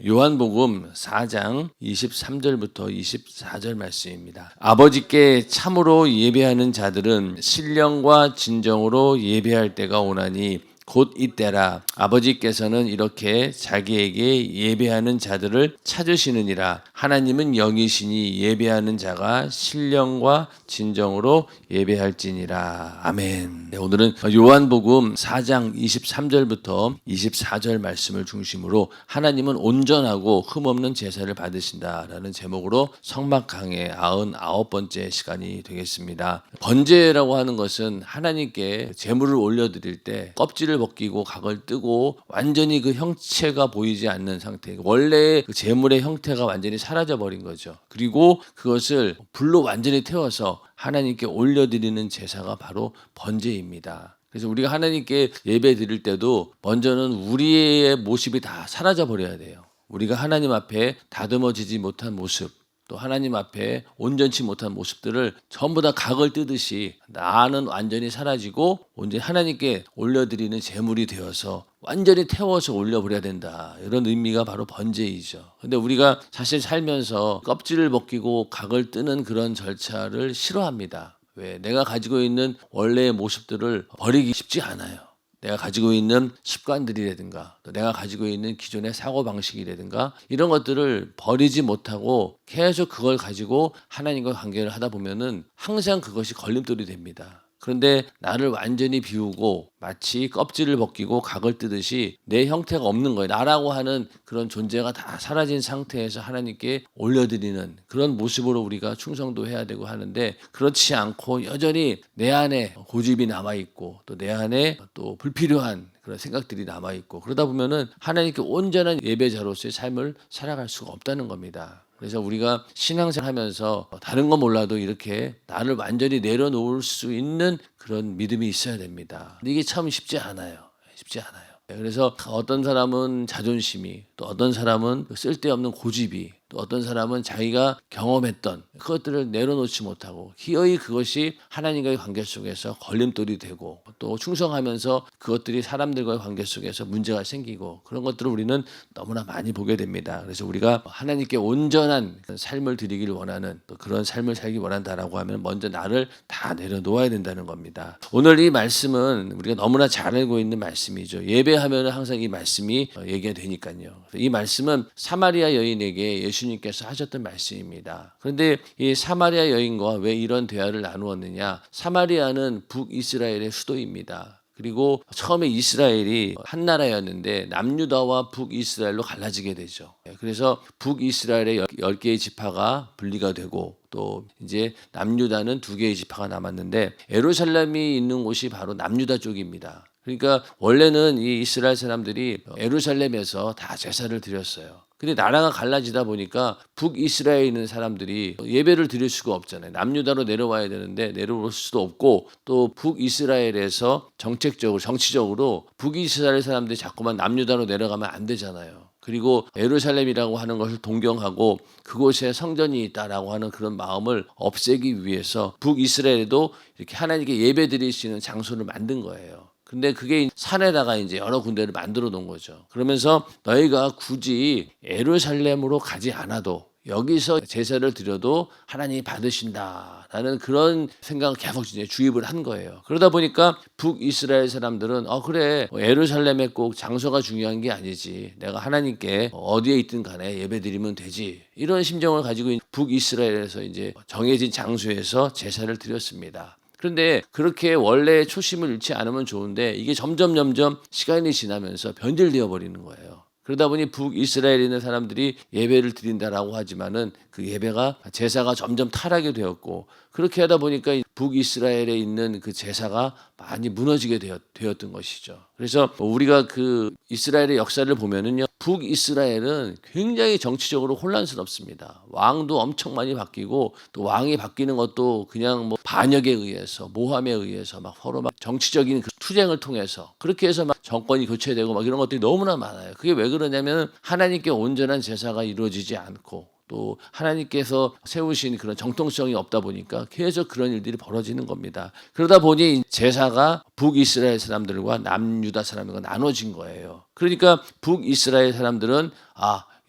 요한복음 4장 23절부터 24절 말씀입니다. 아버지께 참으로 예배하는 자들은 신령과 진정으로 예배할 때가 오나니 곧 이때라. 아버지께서는 이렇게 자기에게 예배하는 자들을 찾으시느니라. 하나님은 영이시니 예배하는 자가 신령과 진정으로 예배할지니라. 아멘. 네, 오늘은 요한복음 4장 23절부터 24절 말씀을 중심으로 하나님은 온전하고 흠없는 제사를 받으신다라는 제목으로 성막 강의 99번째 시간이 되겠습니다. 번제라고 하는 것은 하나님께 제물을 올려드릴 때 껍질을 벗기고 각을 뜨고 완전히 그 형체가 보이지 않는 상태, 원래의 그 제물의 형태가 완전히 사라져 버린 거죠. 그리고 그것을 불로 완전히 태워서 하나님께 올려드리는 제사가 바로 번제입니다. 그래서 우리가 하나님께 예배 드릴 때도 먼저는 우리의 모습이 다 사라져 버려야 돼요. 우리가 하나님 앞에 다듬어지지 못한 모습, 또 하나님 앞에 온전치 못한 모습들을 전부 다 각을 뜨듯이 나는 완전히 사라지고 온전히 하나님께 올려드리는 제물이 되어서 완전히 태워서 올려버려야 된다. 이런 의미가 바로 번제이죠. 근데 우리가 사실 살면서 껍질을 벗기고 각을 뜨는 그런 절차를 싫어합니다. 왜? 내가 가지고 있는 원래의 모습들을 버리기 쉽지 않아요. 내가 가지고 있는 습관들이라든가 또 내가 가지고 있는 기존의 사고방식이라든가 이런 것들을 버리지 못하고 계속 그걸 가지고 하나님과 관계를 하다 보면은 항상 그것이 걸림돌이 됩니다. 그런데 나를 완전히 비우고 마치 껍질을 벗기고 각을 뜨듯이 내 형태가 없는 거예요. 나라고 하는 그런 존재가 다 사라진 상태에서 하나님께 올려드리는 그런 모습으로 우리가 충성도 해야 되고 하는데, 그렇지 않고 여전히 내 안에 고집이 남아있고 또 내 안에 또 불필요한 그런 생각들이 남아있고 그러다 보면은 하나님께 온전한 예배자로서의 삶을 살아갈 수가 없다는 겁니다. 그래서 우리가 신앙생활 하면서 다른 건 몰라도 이렇게 나를 완전히 내려놓을 수 있는 그런 믿음이 있어야 됩니다. 근데 이게 참 쉽지 않아요. 쉽지 않아요. 그래서 어떤 사람은 자존심이, 또 어떤 사람은 쓸데없는 고집이, 또 어떤 사람은 자기가 경험했던 그것들을 내려놓지 못하고 기어이 그것이 하나님과의 관계 속에서 걸림돌이 되고 또 충성하면서 그것들이 사람들과의 관계 속에서 문제가 생기고 그런 것들을 우리는 너무나 많이 보게 됩니다. 그래서 우리가 하나님께 온전한 삶을 드리기를 원하는, 또 그런 삶을 살기 원한다라고 하면 먼저 나를 다 내려놓아야 된다는 겁니다. 오늘 이 말씀은 우리가 너무나 잘 알고 있는 말씀이죠. 예배하면 항상 이 말씀이 얘기가 되니까요. 이 말씀은 사마리아 여인에게 예수님께서 하셨던 말씀입니다. 그런데 이 사마리아 여인과 왜 이런 대화를 나누었느냐? 사마리아는 북이스라엘의 수도입니다. 그리고 처음에 이스라엘이 한 나라였는데 남유다와 북이스라엘로 갈라지게 되죠. 그래서 북이스라엘의 10개의 지파가 분리가 되고 또 이제 남유다는 2개의 지파가 남았는데 예루살렘이 있는 곳이 바로 남유다 쪽입니다. 그러니까 원래는 이 이스라엘 사람들이 예루살렘에서 다 제사를 드렸어요. 근데 나라가 갈라지다 보니까 북이스라엘에 있는 사람들이 예배를 드릴 수가 없잖아요. 남유다로 내려와야 되는데 내려올 수도 없고, 또 북이스라엘에서 정치적으로 북이스라엘 사람들이 자꾸만 남유다로 내려가면 안 되잖아요. 그리고 예루살렘이라고 하는 것을 동경하고 그곳에 성전이 있다라고 하는 그런 마음을 없애기 위해서 북이스라엘에도 이렇게 하나님께 예배 드릴 수 있는 장소를 만든 거예요. 근데 그게 산에다가 이제 여러 군데를 만들어 놓은 거죠. 그러면서 너희가 굳이 예루살렘으로 가지 않아도 여기서 제사를 드려도 하나님이 받으신다라는 그런 생각을 계속 이제 주입을 한 거예요. 그러다 보니까 북이스라엘 사람들은 그래, 예루살렘에 꼭 장소가 중요한 게 아니지, 내가 하나님께 어디에 있든 간에 예배드리면 되지, 이런 심정을 가지고 북이스라엘에서 이제 정해진 장소에서 제사를 드렸습니다. 그런데 그렇게 원래의 초심을 잃지 않으면 좋은데 이게 점점 시간이 지나면서 변질되어 버리는 거예요. 그러다 보니 북이스라엘에 있는 사람들이 예배를 드린다라고 하지만은 그 예배가, 제사가 점점 타락이 되었고, 그렇게 하다 보니까 북이스라엘에 있는 그 제사가 많이 무너지게 되었던 것이죠. 그래서 우리가 그 이스라엘의 역사를 보면은요, 북이스라엘은 굉장히 정치적으로 혼란스럽습니다. 왕도 엄청 많이 바뀌고, 또 왕이 바뀌는 것도 그냥 반역에 의해서, 모함에 의해서 막 서로 막 정치적인 그 투쟁을 통해서 그렇게 해서 막 정권이 교체되고 막 이런 것들이 너무나 많아요. 그게 왜 그러냐면 하나님께 온전한 제사가 이루어지지 않고 또 하나님께서 세우신 그런 정통성이 없다 보니까 계속 그런 일들이 벌어지는 겁니다. 그러다 보니 제사가 북이스라엘 사람들과 남유다 사람들과 나눠진 거예요. 그러니까 북이스라엘 사람들은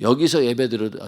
여기서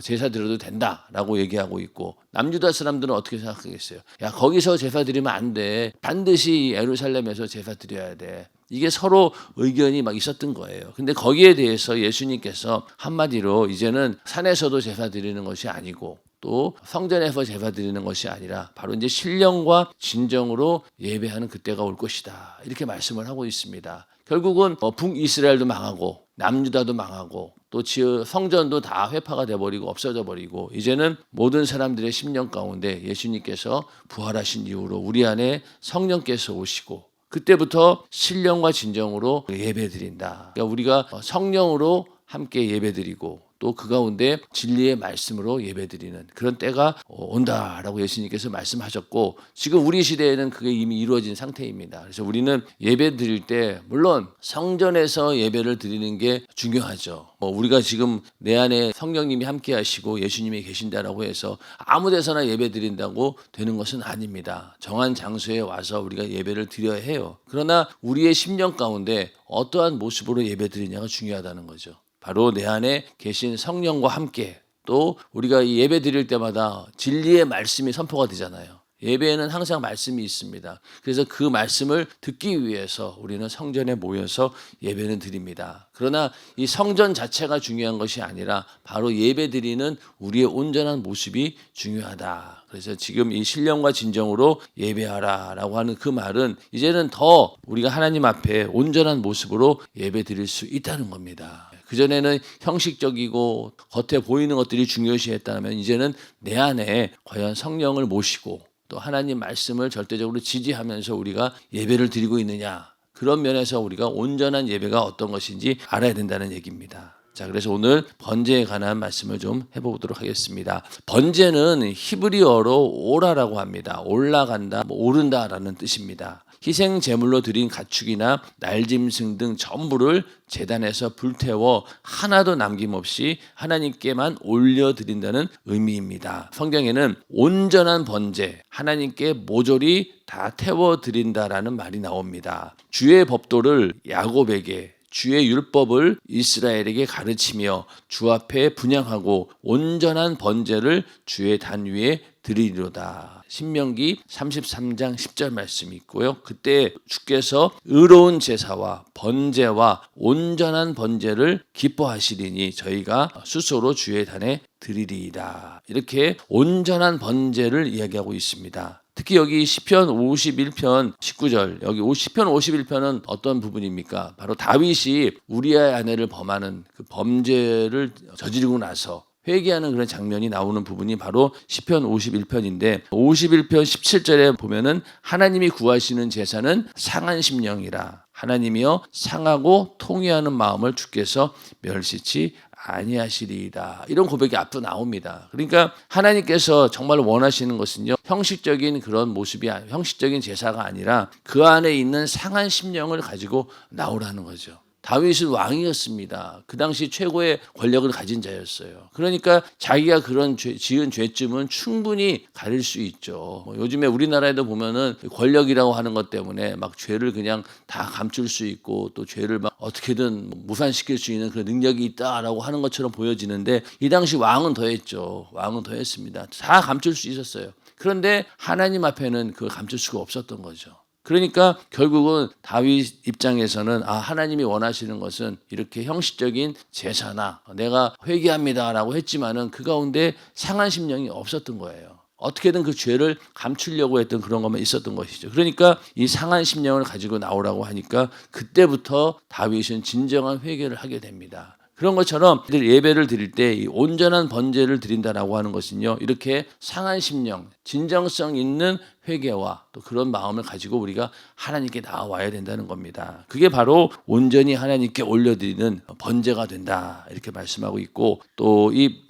제사 드려도 된다라고 얘기하고 있고, 남유다 사람들은 어떻게 생각하겠어요? 야, 거기서 제사 드리면 안 돼. 반드시 예루살렘에서 제사 드려야 돼. 이게 서로 의견이 막 있었던 거예요. 근데 거기에 대해서 예수님께서 한마디로 이제는 산에서도 제사 드리는 것이 아니고 또 성전에서 제사 드리는 것이 아니라 바로 이제 신령과 진정으로 예배하는 그때가 올 것이다. 이렇게 말씀을 하고 있습니다. 결국은 북이스라엘도 망하고 남유다도 망하고 또 성전도 다 회파가 돼버리고 없어져 버리고, 이제는 모든 사람들의 심령 가운데 예수님께서 부활하신 이후로 우리 안에 성령께서 오시고 그때부터 신령과 진정으로 예배드린다. 그러니까 우리가 성령으로 함께 예배드리고 또 그 가운데 진리의 말씀으로 예배드리는 그런 때가 온다라고 예수님께서 말씀하셨고, 지금 우리 시대에는 그게 이미 이루어진 상태입니다. 그래서 우리는 예배 드릴 때 물론 성전에서 예배를 드리는 게 중요하죠. 우리가 지금 내 안에 성령님이 함께 하시고 예수님이 계신다라고 해서 아무 데서나 예배 드린다고 되는 것은 아닙니다. 정한 장소에 와서 우리가 예배를 드려야 해요. 그러나 우리의 심령 가운데 어떠한 모습으로 예배 드리냐가 중요하다는 거죠. 바로 내 안에 계신 성령과 함께, 또 우리가 이 예배 드릴 때마다 진리의 말씀이 선포가 되잖아요. 예배에는 항상 말씀이 있습니다. 그래서 그 말씀을 듣기 위해서 우리는 성전에 모여서 예배는 드립니다. 그러나 이 성전 자체가 중요한 것이 아니라 바로 예배 드리는 우리의 온전한 모습이 중요하다. 그래서 지금 이 신령과 진정으로 예배하라라고 하는 그 말은 이제는 더 우리가 하나님 앞에 온전한 모습으로 예배 드릴 수 있다는 겁니다. 그전에는 형식적이고 겉에 보이는 것들이 중요시했다면 이제는 내 안에 과연 성령을 모시고 또 하나님 말씀을 절대적으로 지지하면서 우리가 예배를 드리고 있느냐, 그런 면에서 우리가 온전한 예배가 어떤 것인지 알아야 된다는 얘기입니다. 자, 그래서 오늘 번제에 관한 말씀을 좀 해보도록 하겠습니다. 번제는 히브리어로 오라라고 합니다. 올라간다, 오른다라는 뜻입니다. 희생 제물로 드린 가축이나 날짐승 등 전부를 제단에서 불태워 하나도 남김없이 하나님께만 올려드린다는 의미입니다. 성경에는 온전한 번제, 하나님께 모조리 다 태워드린다라는 말이 나옵니다. 주의 법도를 야곱에게, 주의 율법을 이스라엘에게 가르치며 주 앞에 분향하고 온전한 번제를 주의 단 위에 드리리로다. 신명기 33장 10절 말씀이 있고요. 그때 주께서 의로운 제사와 번제와 온전한 번제를 기뻐하시리니 저희가 스스로 주의 단에 드리리이다. 이렇게 온전한 번제를 이야기하고 있습니다. 특히 여기 시편 51편 19절, 여기 시편 51편은 어떤 부분입니까? 바로 다윗이 우리아의 아내를 범하는 그 범죄를 저지르고 나서 회개하는 그런 장면이 나오는 부분이 바로 시편 51편인데 51편 17절에 보면은 하나님이 구하시는 제사는 상한 심령이라, 하나님이여 상하고 통회하는 마음을 주께서 멸시치 아니하시리이다. 이런 고백이 앞으로 나옵니다. 그러니까 하나님께서 정말 원하시는 것은요, 형식적인 그런 모습이 형식적인 제사가 아니라 그 안에 있는 상한 심령을 가지고 나오라는 거죠. 다윗은 왕이었습니다. 그 당시 최고의 권력을 가진 자였어요. 그러니까 자기가 그런 지은 죄쯤은 충분히 가릴 수 있죠. 요즘에 우리나라에도 보면은 권력이라고 하는 것 때문에 막 죄를 그냥 다 감출 수 있고 또 죄를 막 어떻게든 무산시킬 수 있는 그런 능력이 있다라고 하는 것처럼 보여지는데, 이 당시 왕은 더했죠. 왕은 더했습니다. 다 감출 수 있었어요. 그런데 하나님 앞에는 그걸 감출 수가 없었던 거죠. 그러니까 결국은 다윗 입장에서는 하나님이 원하시는 것은 이렇게 형식적인 제사나 내가 회개합니다라고 했지만은 그 가운데 상한 심령이 없었던 거예요. 어떻게든 그 죄를 감추려고 했던 그런 것만 있었던 것이죠. 그러니까 이 상한 심령을 가지고 나오라고 하니까 그때부터 다윗은 진정한 회개를 하게 됩니다. 그런 것처럼 예배를 드릴 때 이 온전한 번제를 드린다라고 하는 것은요, 이렇게 상한 심령, 진정성 있는 회개와 또 그런 마음을 가지고 우리가 하나님께 나와야 된다는 겁니다. 그게 바로 온전히 하나님께 올려드리는 번제가 된다, 이렇게 말씀하고 있고, 또 이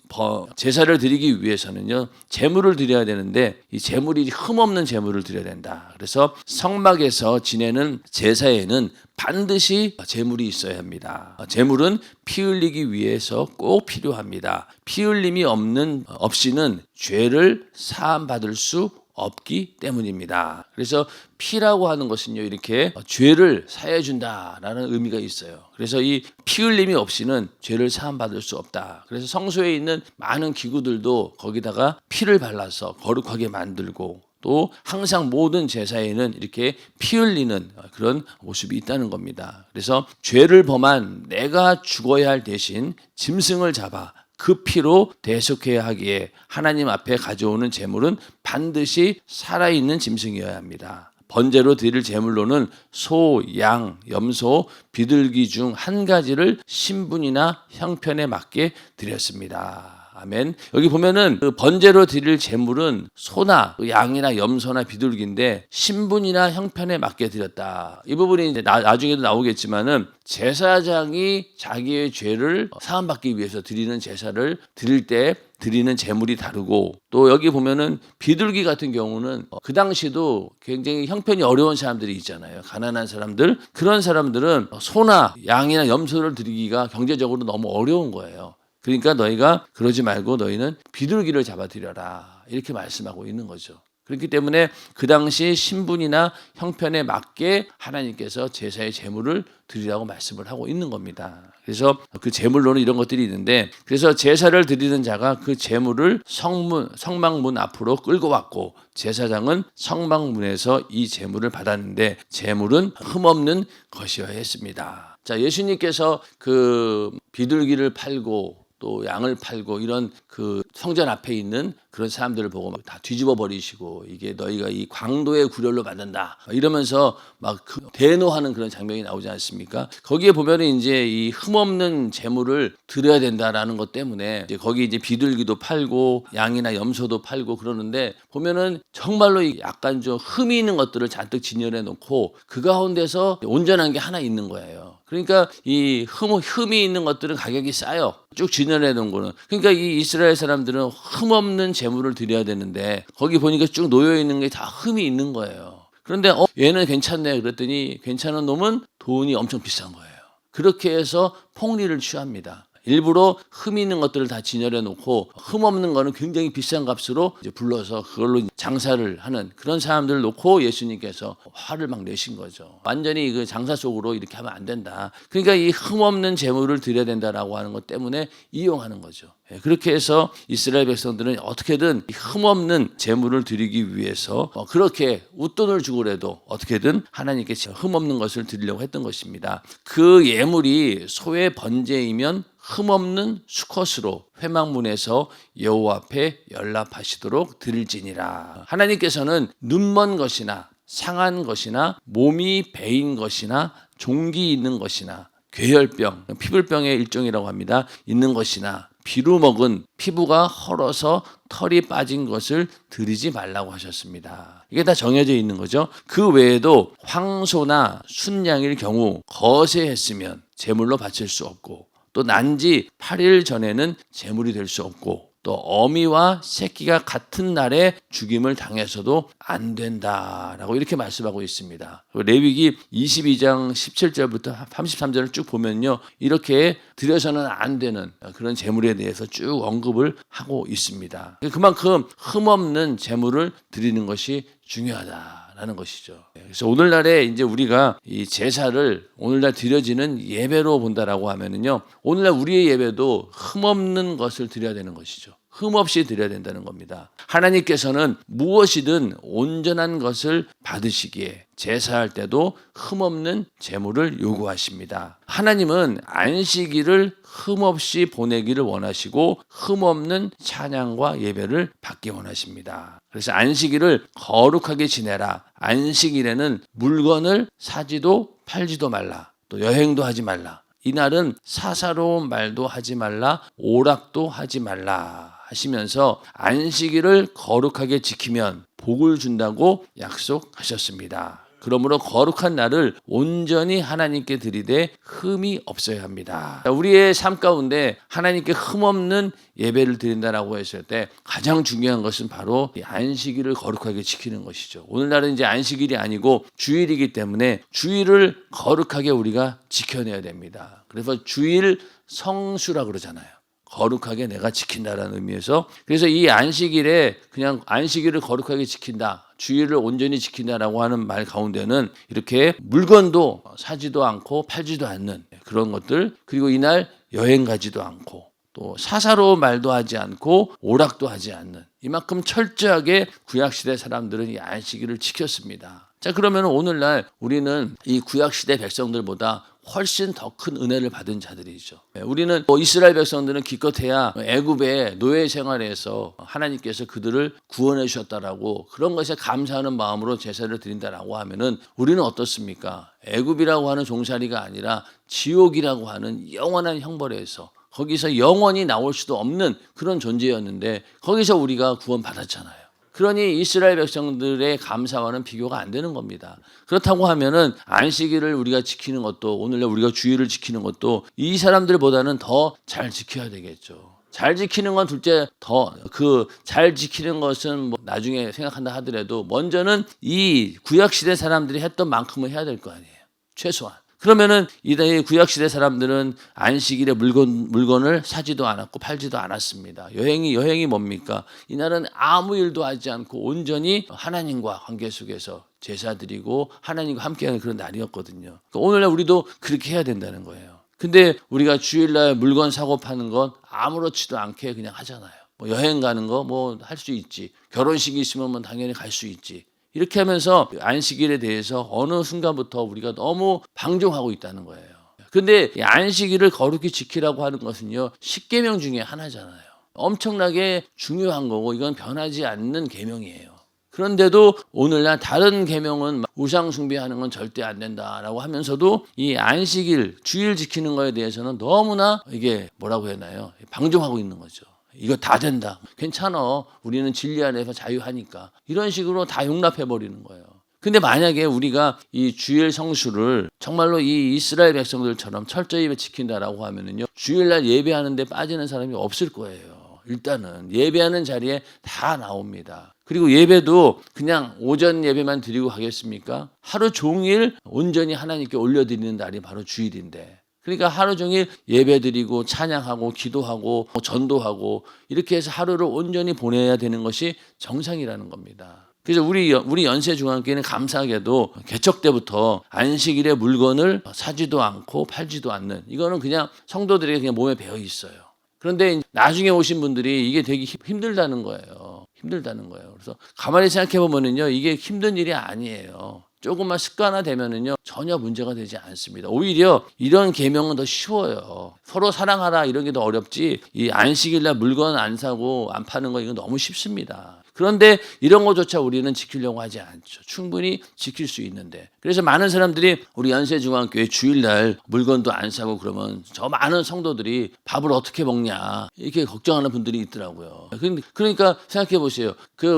제사를 드리기 위해서는요, 제물을 드려야 되는데 이 제물이 흠없는 제물을 드려야 된다. 그래서 성막에서 지내는 제사에는 반드시 제물이 있어야 합니다. 제물은 피 흘리기 위해서 꼭 필요합니다. 피 흘림이 없이는 죄를 사함 받을 수 없기 때문입니다. 그래서 피라고 하는 것은요, 이렇게 죄를 사해 준다라는 의미가 있어요. 그래서 이 피 흘림이 없이는 죄를 사함 받을 수 없다. 그래서 성소에 있는 많은 기구들도 거기다가 피를 발라서 거룩하게 만들고, 또 항상 모든 제사에는 이렇게 피 흘리는 그런 모습이 있다는 겁니다. 그래서 죄를 범한 내가 죽어야 할 대신 짐승을 잡아 그 피로 대속해야 하기에 하나님 앞에 가져오는 제물은 반드시 살아있는 짐승이어야 합니다. 번제로 드릴 제물로는 소, 양, 염소, 비둘기 중 한 가지를 신분이나 형편에 맞게 드렸습니다. 아멘. 여기 보면은 그 번제로 드릴 제물은 소나 양이나 염소나 비둘기인데 신분이나 형편에 맞게 드렸다. 이 부분이 이제 나중에도 나오겠지만은 제사장이 자기의 죄를 사함받기 위해서 드리는 제사를 드릴 때 드리는 제물이 다르고, 또 여기 보면은 비둘기 같은 경우는 그 당시도 굉장히 형편이 어려운 사람들이 있잖아요. 가난한 사람들. 그런 사람들은 소나 양이나 염소를 드리기가 경제적으로 너무 어려운 거예요. 그러니까 너희가 그러지 말고 너희는 비둘기를 잡아드려라, 이렇게 말씀하고 있는 거죠. 그렇기 때문에 그 당시 신분이나 형편에 맞게 하나님께서 제사의 제물을 드리라고 말씀을 하고 있는 겁니다. 그래서 그 제물로는 이런 것들이 있는데, 그래서 제사를 드리는 자가 그 제물을 성막문 앞으로 끌고 왔고, 제사장은 성막문에서 이 제물을 받았는데 제물은 흠없는 것이어야 했습니다. 자, 예수님께서 그 비둘기를 팔고 또 양을 팔고 이런 그 성전 앞에 있는 그런 사람들을 보고 막 다 뒤집어 버리시고, 이게 너희가 이 광도의 구렬로 만든다 이러면서 막 대노하는 그런 장면이 나오지 않습니까? 거기에 보면은 이제 이 흠없는 제물을 드려야 된다라는 것 때문에 이제 거기 이제 비둘기도 팔고 양이나 염소도 팔고 그러는데, 보면은 정말로 약간 좀 흠이 있는 것들을 잔뜩 진열해 놓고 그 가운데서 온전한 게 하나 있는 거예요. 그러니까 이 흠이 있는 것들은 가격이 싸요. 쭉 진열해 놓은 거는. 그러니까 이 이스라엘 사람들은 흠없는 제물을 드려야 되는데 거기 보니까 쭉 놓여 있는 게 다 흠이 있는 거예요. 그런데 얘는 괜찮네 그랬더니 괜찮은 놈은 돈이 엄청 비싼 거예요. 그렇게 해서 폭리를 취합니다. 일부러 흠 있는 것들을 다 진열해 놓고 흠 없는 거는 굉장히 비싼 값으로 이제 불러서 그걸로 장사를 하는 그런 사람들을 놓고 예수님께서 화를 막 내신 거죠. 완전히 그 장사 속으로 이렇게 하면 안 된다. 그러니까 이 흠 없는 제물을 드려야 된다라고 하는 것 때문에 이용하는 거죠. 그렇게 해서 이스라엘 백성들은 어떻게든 흠 없는 제물을 드리기 위해서 그렇게 웃돈을 주고라도 어떻게든 하나님께 흠 없는 것을 드리려고 했던 것입니다. 그 예물이 소의 번제이면 흠없는 수컷으로 회막문에서 여호와 앞에 연락하시도록 드릴지니라. 하나님께서는 눈먼 것이나 상한 것이나 몸이 베인 것이나 종기 있는 것이나 괴혈병, 피불병의 일종이라고 합니다. 있는 것이나 비루 먹은 피부가 헐어서 털이 빠진 것을 드리지 말라고 하셨습니다. 이게 다 정해져 있는 거죠. 그 외에도 황소나 순양일 경우 거세했으면 제물로 바칠 수 없고, 또 난지 8일 전에는 제물이 될 수 없고, 또 어미와 새끼가 같은 날에 죽임을 당해서도 안 된다라고 이렇게 말씀하고 있습니다. 레위기 22장 17절부터 33절을 쭉 보면요, 이렇게 드려서는 안 되는 그런 제물에 대해서 쭉 언급을 하고 있습니다. 그만큼 흠없는 제물을 드리는 것이 중요하다라는 것이죠. 그래서 오늘날에 이제 우리가 이 제사를 오늘날 드려지는 예배로 본다라고 하면은요, 오늘날 우리의 예배도 흠없는 것을 드려야 되는 것이죠. 흠없이 드려야 된다는 겁니다. 하나님께서는 무엇이든 온전한 것을 받으시기에 제사할 때도 흠없는 제물을 요구하십니다. 하나님은 안식일을 흠없이 보내기를 원하시고 흠없는 찬양과 예배를 받기 원하십니다. 그래서 안식일을 거룩하게 지내라. 안식일에는 물건을 사지도 팔지도 말라. 또 여행도 하지 말라. 이날은 사사로운 말도 하지 말라. 오락도 하지 말라 하시면서 안식일을 거룩하게 지키면 복을 준다고 약속하셨습니다. 그러므로 거룩한 날을 온전히 하나님께 드리되 흠이 없어야 합니다. 우리의 삶 가운데 하나님께 흠없는 예배를 드린다라고 했을 때 가장 중요한 것은 바로 이 안식일을 거룩하게 지키는 것이죠. 오늘날은 이제 안식일이 아니고 주일이기 때문에 주일을 거룩하게 우리가 지켜내야 됩니다. 그래서 주일 성수라고 그러잖아요. 거룩하게 내가 지킨다라는 의미에서, 그래서 이 안식일에 그냥 안식일을 거룩하게 지킨다, 주일을 온전히 지킨다라고 하는 말 가운데는 이렇게 물건도 사지도 않고 팔지도 않는 그런 것들, 그리고 이날 여행 가지도 않고 또 사사로운 말도 하지 않고 오락도 하지 않는, 이만큼 철저하게 구약시대 사람들은 이 안식일을 지켰습니다. 자, 그러면 오늘날 우리는 이 구약시대 백성들보다 훨씬 더 큰 은혜를 받은 자들이죠. 우리는 이스라엘 백성들은 기껏해야 애굽의 노예 생활에서 하나님께서 그들을 구원해 주셨다라고 그런 것에 감사하는 마음으로 제사를 드린다라고 하면은 우리는 어떻습니까? 애굽이라고 하는 종살이가 아니라 지옥이라고 하는 영원한 형벌에서, 거기서 영원히 나올 수도 없는 그런 존재였는데 거기서 우리가 구원받았잖아요. 그러니 이스라엘 백성들의 감사와는 비교가 안 되는 겁니다. 그렇다고 하면은 안식일을 우리가 지키는 것도, 오늘날 우리가 주일을 지키는 것도 이 사람들보다는 더 잘 지켜야 되겠죠. 잘 지키는 건 둘째, 더 그 잘 지키는 것은 뭐 나중에 생각한다 하더라도 먼저는 이 구약시대 사람들이 했던 만큼은 해야 될 거 아니에요. 최소한. 그러면은 이 구약시대 사람들은 안식일에 물건을 사지도 않았고 팔지도 않았습니다. 여행이 뭡니까? 이날은 아무 일도 하지 않고 온전히 하나님과 관계 속에서 제사 드리고 하나님과 함께하는 그런 날이었거든요. 그러니까 오늘날 우리도 그렇게 해야 된다는 거예요. 근데 우리가 주일날 물건 사고 파는 건 아무렇지도 않게 그냥 하잖아요. 뭐 여행 가는 거 뭐 할 수 있지. 결혼식이 있으면 뭐 당연히 갈 수 있지. 이렇게 하면서 안식일에 대해서 어느 순간부터 우리가 너무 방종하고 있다는 거예요. 그런데 안식일을 거룩히 지키라고 하는 것은요, 10계명 중에 하나잖아요. 엄청나게 중요한 거고 이건 변하지 않는 계명이에요. 그런데도 오늘날 다른 계명은 우상 숭배하는 건 절대 안 된다라고 하면서도 이 안식일, 주일 지키는 거에 대해서는 너무나 이게 뭐라고 해야 하나요? 방종하고 있는 거죠. 이거 다 된다. 괜찮아. 우리는 진리 안에서 자유하니까. 이런 식으로 다 용납해버리는 거예요. 근데 만약에 우리가 이 주일 성수를 정말로 이 이스라엘 백성들처럼 철저히 지킨다라고 하면은요, 주일날 예배하는데 빠지는 사람이 없을 거예요. 일단은 예배하는 자리에 다 나옵니다. 그리고 예배도 그냥 오전 예배만 드리고 가겠습니까? 하루 종일 온전히 하나님께 올려드리는 날이 바로 주일인데, 그러니까 하루 종일 예배드리고 찬양하고 기도하고 전도하고 이렇게 해서 하루를 온전히 보내야 되는 것이 정상이라는 겁니다. 그래서 우리 연세중앙교회는 감사하게도 개척 때부터 안식일에 물건을 사지도 않고 팔지도 않는, 이거는 그냥 성도들에게 그냥 몸에 배어 있어요. 그런데 나중에 오신 분들이 이게 되게 힘들다는 거예요. 그래서 가만히 생각해 보면은요, 이게 힘든 일이 아니에요. 조금만 습관화되면은요, 전혀 문제가 되지 않습니다. 오히려 이런 계명은 더 쉬워요. 서로 사랑하라 이런 게 더 어렵지, 이 안식일날 물건 안 사고 안 파는 거 이건 너무 쉽습니다. 그런데 이런 것조차 우리는 지키려고 하지 않죠. 충분히 지킬 수 있는데. 그래서 많은 사람들이 우리 연세중앙교회 주일날 물건도 안 사고 그러면 저 많은 성도들이 밥을 어떻게 먹냐 이렇게 걱정하는 분들이 있더라고요. 그러니까 생각해 보세요.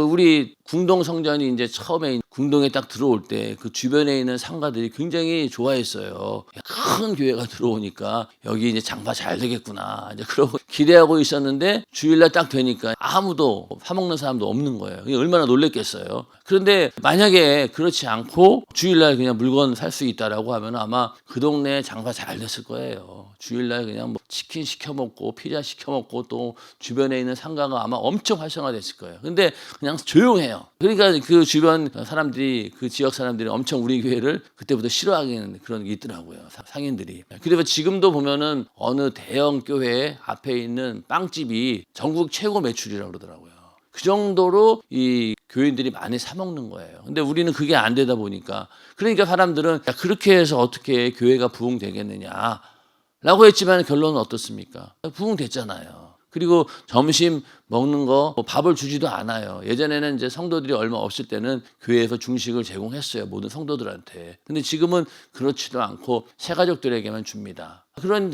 우리 궁동 성전이 이제 처음에 궁동에 딱 들어올 때 그 주변에 있는 상가들이 굉장히 좋아했어요. 큰 교회가 들어오니까 여기 이제 장사 잘 되겠구나 이제 그러고 기대하고 있었는데 주일날 딱 되니까 아무도 사 먹는 사람도 없는 거예요. 얼마나 놀랬겠어요. 그런데 만약에 그렇지 않고 주일날 그냥 물건 살 수 있다라고 하면 아마 그 동네에 장사 잘 됐을 거예요. 주일날 그냥 뭐 치킨 시켜 먹고 피자 시켜 먹고 또 주변에 있는 상가가 아마 엄청 활성화됐을 거예요. 근데 그냥 조용해요. 그러니까 그 주변 사람들이, 그 지역 사람들이 엄청 우리 교회를 그때부터 싫어하는 그런 게 있더라고요. 상인들이. 그리고 지금도 보면은 어느 대형 교회 앞에 있는 빵집이 전국 최고 매출이라고 그러더라고요. 그 정도로 이 교인들이 많이 사 먹는 거예요. 근데 우리는 그게 안 되다 보니까, 그러니까 사람들은 야, 그렇게 해서 어떻게 교회가 부흥되겠느냐 라고 했지만 결론은 어떻습니까? 부흥됐잖아요. 그리고 점심 먹는 거 밥을 주지도 않아요. 예전에는 이제 성도들이 얼마 없을 때는 교회에서 중식을 제공했어요. 모든 성도들한테. 근데 지금은 그렇지도 않고 새가족들에게만 줍니다.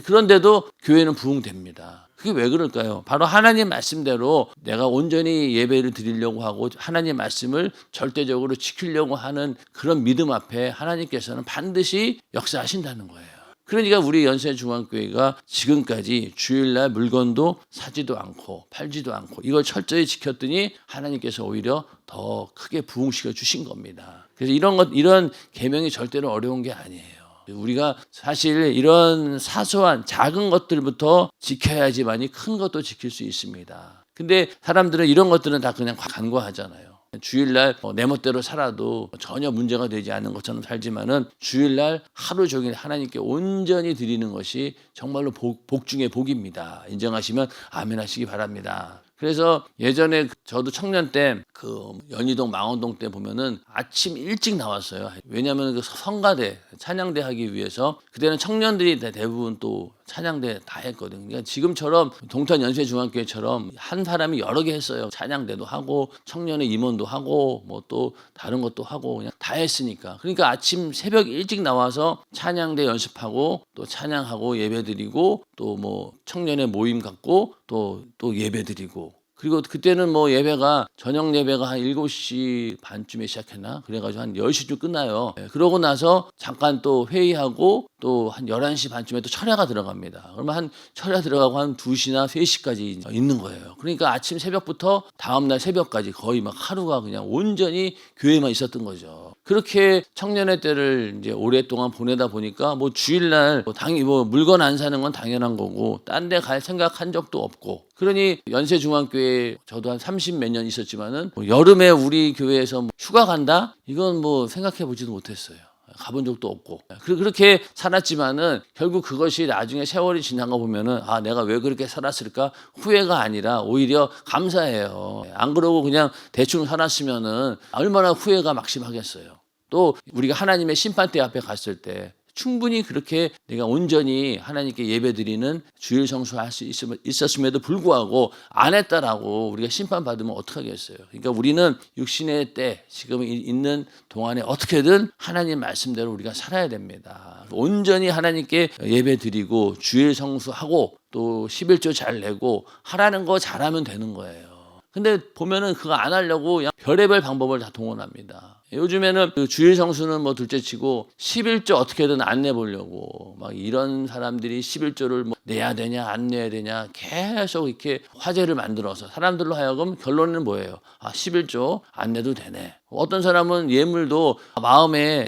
그런데도 교회는 부흥됩니다. 그게 왜 그럴까요? 바로 하나님 말씀대로 내가 온전히 예배를 드리려고 하고 하나님 말씀을 절대적으로 지키려고 하는 그런 믿음 앞에 하나님께서는 반드시 역사하신다는 거예요. 그러니까 우리 연세중앙교회가 지금까지 주일날 물건도 사지도 않고 팔지도 않고 이걸 철저히 지켰더니 하나님께서 오히려 더 크게 부흥시켜 주신 겁니다. 그래서 이런 계명이 절대로 어려운 게 아니에요. 우리가 사실 이런 사소한 작은 것들부터 지켜야지만이 큰 것도 지킬 수 있습니다. 근데 사람들은 이런 것들은 다 그냥 간과하잖아요. 주일날 내 멋대로 살아도 전혀 문제가 되지 않는 것처럼 살지만은 주일날 하루 종일 하나님께 온전히 드리는 것이 정말로 복 중의 복입니다. 인정하시면 아멘 하시기 바랍니다. 그래서 예전에 저도 청년 때 그 연희동 망원동 때 보면은 아침 일찍 나왔어요. 왜냐하면 그 성가대 찬양대 하기 위해서 그때는 청년들이 대부분 또 찬양대 다 했거든요. 그러니까 지금처럼 동탄 연세중앙교회처럼 한 사람이 여러 개 했어요. 찬양대도 하고 청년의 임원도 하고 뭐 또 다른 것도 하고 그냥 다 했으니까. 그러니까 아침 새벽 일찍 나와서 찬양대 연습하고 또 찬양하고 예배드리고 또 뭐 청년의 모임 갖고 또 예배드리고. 그리고 그때는 뭐 예배가 저녁 예배가 한 7시 반쯤에 시작했나? 그래가지고 한 10시쯤 끝나요. 그러고 나서 잠깐 또 회의하고 또 한 11시 반쯤에 또 철야가 들어갑니다. 그러면 한 철야 들어가고 한 2시나 3시까지 있는 거예요. 그러니까 아침 새벽부터 다음날 새벽까지 거의 막 하루가 그냥 온전히 교회만 있었던 거죠. 그렇게 청년의 때를 이제 오랫동안 보내다 보니까 뭐 주일날 뭐 물건 안 사는 건 당연한 거고 딴 데 갈 생각한 적도 없고 그러니 연세중앙교회 저도 한 30 몇 년 있었지만은 뭐 여름에 우리 교회에서 뭐 휴가 간다? 이건 뭐 생각해 보지도 못했어요. 가본 적도 없고 그렇게 살았지만은 결국 그것이 나중에 세월이 지난 거 보면은 아 내가 왜 그렇게 살았을까 후회가 아니라 오히려 감사해요. 안 그러고 그냥 대충 살았으면은 얼마나 후회가 막심하겠어요. 또 우리가 하나님의 심판대 앞에 갔을 때 충분히 그렇게 내가 온전히 하나님께 예배드리는 주일 성수할 수 있었음에도 불구하고 안 했다라고 우리가 심판받으면 어떡하겠어요. 그러니까 우리는 육신의 때 지금 있는 동안에 어떻게든 하나님 말씀대로 우리가 살아야 됩니다. 온전히 하나님께 예배드리고 주일 성수하고 또 11조 잘 내고 하라는 거 잘하면 되는 거예요. 근데 보면은 그거 안 하려고 그냥 별의별 방법을 다 동원합니다. 요즘에는 그 주일 성수는 뭐 둘째치고 11조 어떻게든 안 내보려고 막 이런 사람들이 11조를 뭐 내야 되냐 안 내야 되냐 계속 이렇게 화제를 만들어서 사람들로 하여금 결론은 뭐예요? 아 11조 안 내도 되네. 어떤 사람은 예물도 마음에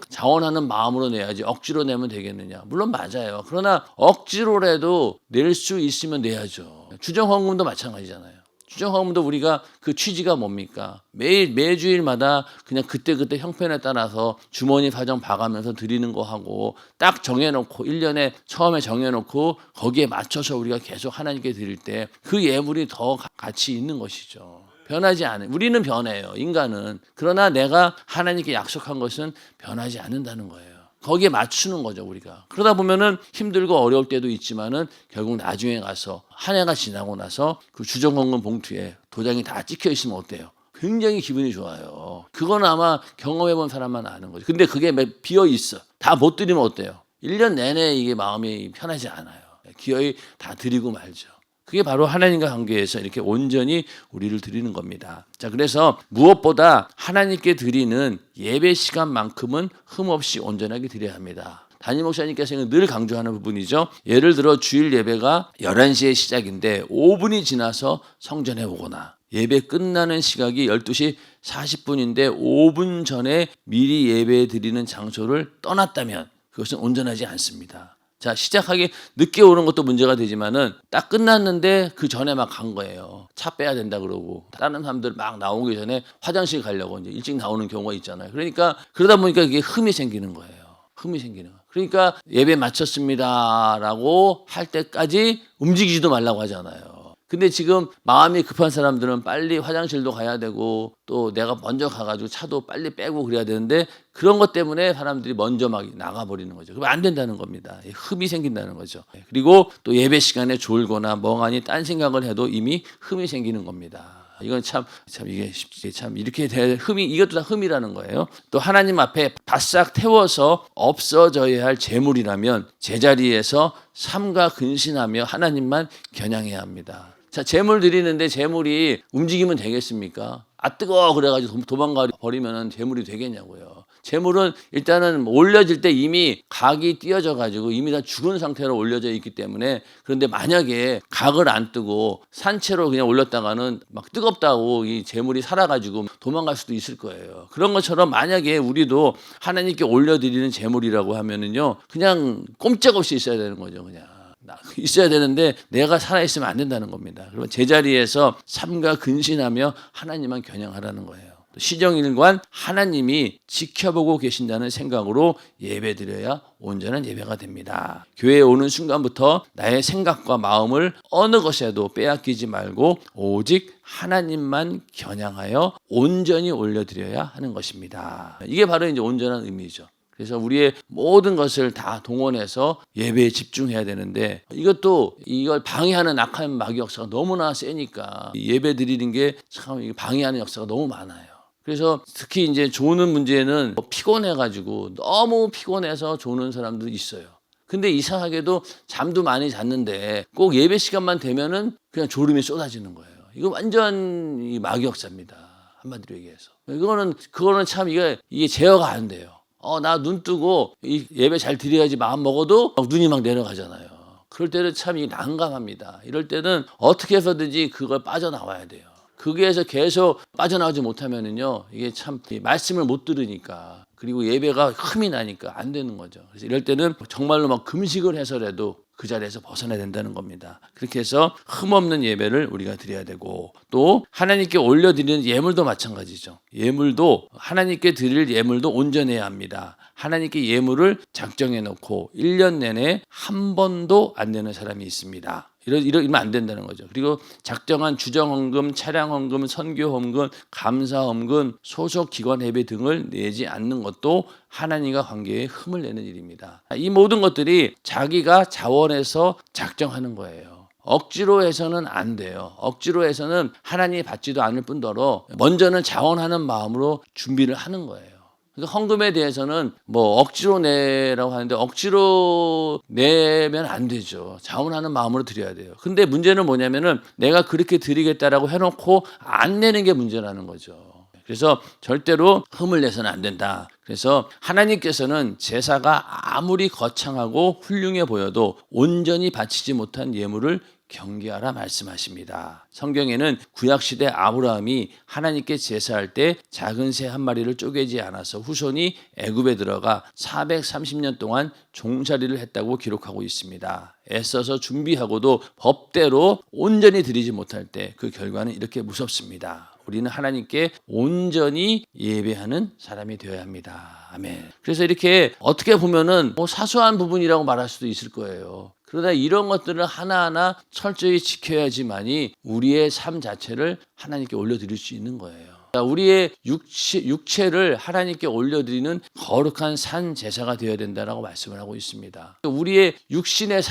자원하는 마음으로 내야지 억지로 내면 되겠느냐. 물론 맞아요. 그러나 억지로라도 낼 수 있으면 내야죠. 주정헌금도 마찬가지잖아요. 주정헌금도 우리가 그 취지가 뭡니까? 매주일마다 그냥 그때그때 형편에 따라서 주머니 사정 봐가면서 드리는 거 하고 딱 정해놓고 1년에 처음에 정해놓고 거기에 맞춰서 우리가 계속 하나님께 드릴 때 그 예물이 더 가치 있는 것이죠. 변하지 않아요. 우리는 변해요. 인간은. 그러나 내가 하나님께 약속한 것은 변하지 않는다는 거예요. 거기에 맞추는 거죠, 우리가. 그러다 보면은 힘들고 어려울 때도 있지만은 결국 나중에 가서 한 해가 지나고 나서 그 주정헌금 봉투에 도장이 다 찍혀 있으면 어때요? 굉장히 기분이 좋아요. 그건 아마 경험해 본 사람만 아는 거죠. 근데 그게 비어 있어. 다 못 드리면 어때요? 1년 내내 이게 마음이 편하지 않아요. 기어이 다 드리고 말죠. 그게 바로 하나님과 관계에서 이렇게 온전히 우리를 드리는 겁니다. 자, 그래서 무엇보다 하나님께 드리는 예배 시간만큼은 흠없이 온전하게 드려야 합니다. 담임 목사님께서는 늘 강조하는 부분이죠. 예를 들어 주일 예배가 11시에 시작인데 5분이 지나서 성전에 오거나 예배 끝나는 시각이 12시 40분인데 5분 전에 미리 예배 드리는 장소를 떠났다면 그것은 온전하지 않습니다. 자, 시작하기 늦게 오는 것도 문제가 되지만은 딱 끝났는데 그 전에 막 간 거예요. 차 빼야 된다 그러고 다른 사람들 막 나오기 전에 화장실 가려고 이제 일찍 나오는 경우가 있잖아요. 그러니까 그러다 보니까 이게 흠이 생기는 거예요. 흠이 생기는 거예요. 그러니까 예배 마쳤습니다라고 할 때까지 움직이지도 말라고 하잖아요. 근데 지금 마음이 급한 사람들은 빨리 화장실도 가야 되고 또 내가 먼저 가가지고 차도 빨리 빼고 그래야 되는데 그런 것 때문에 사람들이 먼저 막 나가버리는 거죠. 그러면 안 된다는 겁니다. 흠이 생긴다는 거죠. 그리고 또 예배 시간에 졸거나 멍하니 딴 생각을 해도 이미 흠이 생기는 겁니다. 이건 참 이게 참 이렇게 될 흠이 이것도 다 흠이라는 거예요. 또 하나님 앞에 바싹 태워서 없어져야 할 재물이라면 제자리에서 삼가 근신하며 하나님만 겨냥해야 합니다. 자, 재물 드리는데 재물이 움직이면 되겠습니까? 아 뜨거워 그래가지고 도망가 버리면 재물이 되겠냐고요. 재물은 일단은 올려질 때 이미 각이 띄어져 가지고 이미 다 죽은 상태로 올려져 있기 때문에, 그런데 만약에 각을 안 뜨고 산채로 그냥 올렸다가는 막 뜨겁다고 이 재물이 살아가지고 도망갈 수도 있을 거예요. 그런 것처럼 만약에 우리도 하나님께 올려드리는 재물이라고 하면은요, 그냥 꼼짝없이 있어야 되는 거죠. 그냥 있어야 되는데 내가 살아있으면 안 된다는 겁니다. 그러면 제자리에서 삼가 근신하며 하나님만 겨냥하라는 거예요. 시정일관 하나님이 지켜보고 계신다는 생각으로 예배드려야 온전한 예배가 됩니다. 교회에 오는 순간부터 나의 생각과 마음을 어느 것에도 빼앗기지 말고 오직 하나님만 겨냥하여 온전히 올려드려야 하는 것입니다. 이게 바로 이제 온전한 의미죠. 그래서 우리의 모든 것을 다 동원해서 예배에 집중해야 되는데, 이걸 방해하는 악한 마귀 역사가 너무나 세니까 예배 드리는 게 참 방해하는 역사가 너무 많아요. 그래서 특히 이제 조는 문제는 피곤해가지고 너무 피곤해서 조는 사람도 있어요. 근데 이상하게도 잠도 많이 잤는데 꼭 예배 시간만 되면은 그냥 졸음이 쏟아지는 거예요. 이거 완전 이 마귀 역사입니다. 한마디로 얘기해서. 그거는 참 이게 제어가 안 돼요. 나 눈 뜨고 이 예배 잘 드려야지 마음 먹어도 눈이 막 내려가잖아요. 그럴 때는 참 난감합니다. 이럴 때는 어떻게 해서든지 그걸 빠져나와야 돼요. 거기에서 계속 빠져나오지 못하면은요, 이게 참 말씀을 못 들으니까, 그리고 예배가 흠이 나니까 안 되는 거죠. 그래서 이럴 때는 정말로 막 금식을 해서라도 그 자리에서 벗어나야 된다는 겁니다. 그렇게 해서 흠없는 예배를 우리가 드려야 되고, 또 하나님께 올려드리는 예물도 마찬가지죠. 예물도 하나님께 드릴 예물도 온전해야 합니다. 하나님께 예물을 작정해 놓고 1년 내내 한 번도 안 내는 사람이 있습니다. 이러면 안 된다는 거죠. 그리고 작정한 주정헌금, 차량헌금, 선교헌금, 감사헌금, 소속기관 예배 등을 내지 않는 것도 하나님과 관계에 흠을 내는 일입니다. 이 모든 것들이 자기가 자원해서 작정하는 거예요. 억지로 해서는 안 돼요. 억지로 해서는 하나님이 받지도 않을 뿐더러 먼저는 자원하는 마음으로 준비를 하는 거예요. 그러니까 헌금에 대해서는 억지로 내라고 하는데 억지로 내면 안 되죠. 자원하는 마음으로 드려야 돼요. 근데 문제는 뭐냐면은 내가 그렇게 드리겠다라고 해놓고 안 내는 게 문제라는 거죠. 그래서 절대로 흠을 내서는 안 된다. 그래서 하나님께서는 제사가 아무리 거창하고 훌륭해 보여도 온전히 바치지 못한 예물을 경계하라 말씀하십니다. 성경에는 구약시대 아브라함이 하나님께 제사할 때 작은 새 한 마리를 쪼개지 않아서 후손이 애굽에 들어가 430년 동안 종살이를 했다고 기록하고 있습니다. 애써서 준비하고도 법대로 온전히 드리지 못할 때 그 결과는 이렇게 무섭습니다. 우리는 하나님께 온전히 예배하는 사람이 되어야 합니다. 아멘. 그래서 이렇게 어떻게 보면은 사소한 부분이라고 말할 수도 있을 거예요. 그러나 이런 것들을 하나하나 철저히 지켜야지만이 우리의 삶 자체를 하나님께 올려드릴 수 있는 거예요. 우리의 육체를 하나님께 올려드리는 거룩한 산 제사가 되어야 된다라고 말씀을 하고 있습니다. 우리의 육신의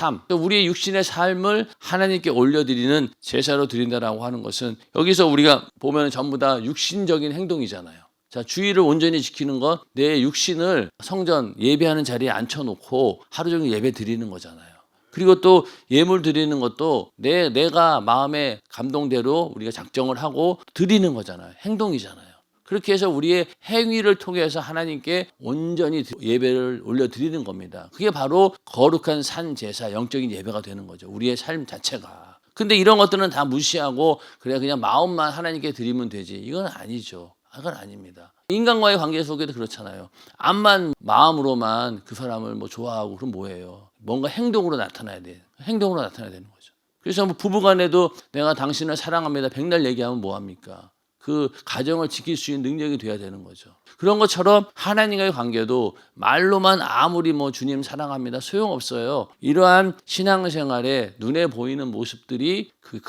삶을 하나님께 올려드리는 제사로 드린다라고 하는 것은, 여기서 우리가 보면 전부 다 육신적인 행동이잖아요. 자, 주의를 온전히 지키는 것, 내 육신을 성전 예배하는 자리에 앉혀놓고 하루 종일 예배 드리는 거잖아요. 그리고 또 예물 드리는 것도 내가 마음의 감동대로 우리가 작정을 하고 드리는 거잖아요. 행동이잖아요. 그렇게 해서 우리의 행위를 통해서 하나님께 온전히 예배를 올려드리는 겁니다. 그게 바로 거룩한 산 제사, 영적인 예배가 되는 거죠. 우리의 삶 자체가. 근데 이런 것들은 다 무시하고 그냥 마음만 하나님께 드리면 되지, 이건 아니죠. 그건 아닙니다. 인간과의 관계 속에도 그렇잖아요. 암만 마음으로만 그 사람을 좋아하고 그럼 뭐예요? 뭔가 행동으로 나타나야 돼요. 행동으로 나타나야 되는 거죠. 그래서 부부간에도 내가 당신을 사랑합니다 백날 얘기하면 뭐합니까? 그 가정을 지킬 수 있는 능력이 돼야 되는 거죠. 그런 것처럼 하나님과의 관계도 말로만 아무리 주님 사랑합니다 소용없어요. 이러한 신앙생활에 눈에 보이는 모습들이 그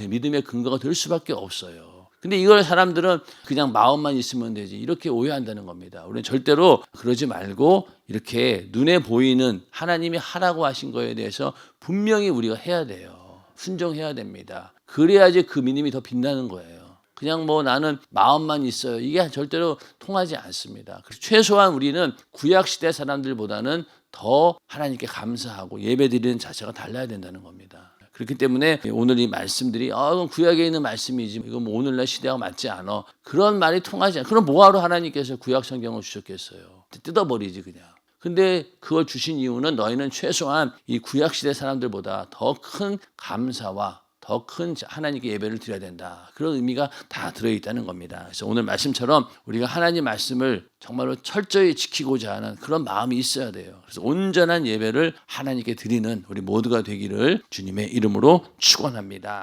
믿음의 근거가 될 수밖에 없어요. 근데 이걸 사람들은 그냥 마음만 있으면 되지, 이렇게 오해한다는 겁니다. 우리는 절대로 그러지 말고 이렇게 눈에 보이는 하나님이 하라고 하신 거에 대해서 분명히 우리가 해야 돼요. 순종해야 됩니다. 그래야지 그 믿음이 더 빛나는 거예요. 그냥 나는 마음만 있어요, 이게 절대로 통하지 않습니다. 최소한 우리는 구약시대 사람들보다는 더 하나님께 감사하고 예배드리는 자세가 달라야 된다는 겁니다. 그렇기 때문에 오늘 이 말씀들이 이건 구약에 있는 말씀이지 이건 뭐 오늘날 시대와 맞지 않아. 그런 말이 통하지 않아. 그럼 뭐하러 하나님께서 구약 성경을 주셨겠어요. 뜯어버리지 그냥. 근데 그걸 주신 이유는 너희는 최소한 이 구약 시대 사람들보다 더 큰 감사와 더 큰 하나님께 예배를 드려야 된다. 그런 의미가 다 들어있다는 겁니다. 그래서 오늘 말씀처럼 우리가 하나님 말씀을 정말로 철저히 지키고자 하는 그런 마음이 있어야 돼요. 그래서 온전한 예배를 하나님께 드리는 우리 모두가 되기를 주님의 이름으로 축원합니다.